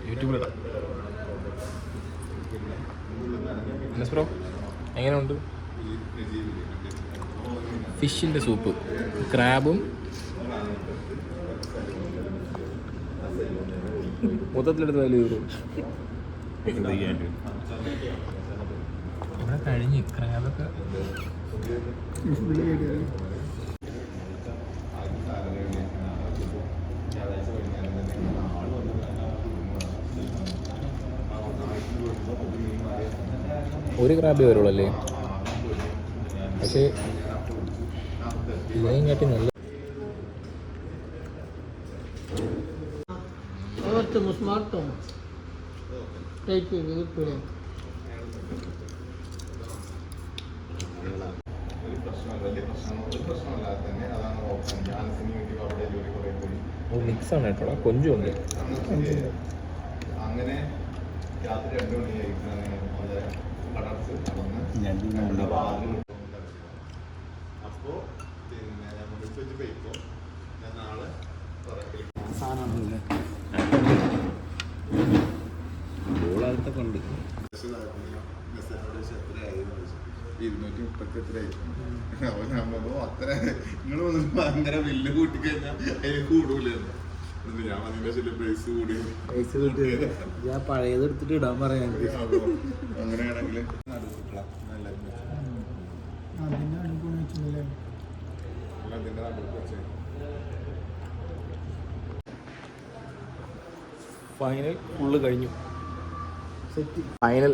യൂട്യൂബിലിടാം. Bro എങ്ങനെയുണ്ട്? ഫിഷിൻ്റെ soup, ക്രാബും മൊത്തത്തിലെടുത്ത് വലിയ ഇവിടെ കഴിഞ്ഞ് ക്രാബൊക്കെ ഒരു ക്രാബേ വരുള്ളൂ അല്ലേ? പക്ഷേ ഇതിനെയും കാട്ടി നല്ല മിക്സാണ് കേട്ടോ. കൊഞ്ചുണ്ട്. അങ്ങനെ രാത്രി 2 മണിയായി അപ്പോ പിന്നെ ഞാൻ വെച്ച് പോയിപ്പോ ഞാൻ നാളെ ണ്ട് 230 എത്രയായിരുന്നു. അപ്പൊ നമ്മ അത്ര നിങ്ങൾ വന്നിട്ട് ഭയങ്കര ബില്ല് കൂട്ടിക്കഴിഞ്ഞാൽ അതിന് കൂടൂലെന്ന്. ഞാൻ അതിന്റെ പ്രൈസ് കൂടി ഞാൻ പഴയത് എടുത്തിട്ട് ഇടാൻ പറയാൻ. അങ്ങനെയാണെങ്കിൽ ഫൈനൽ ഫുള്ള് കഴിഞ്ഞു. ഫൈനൽ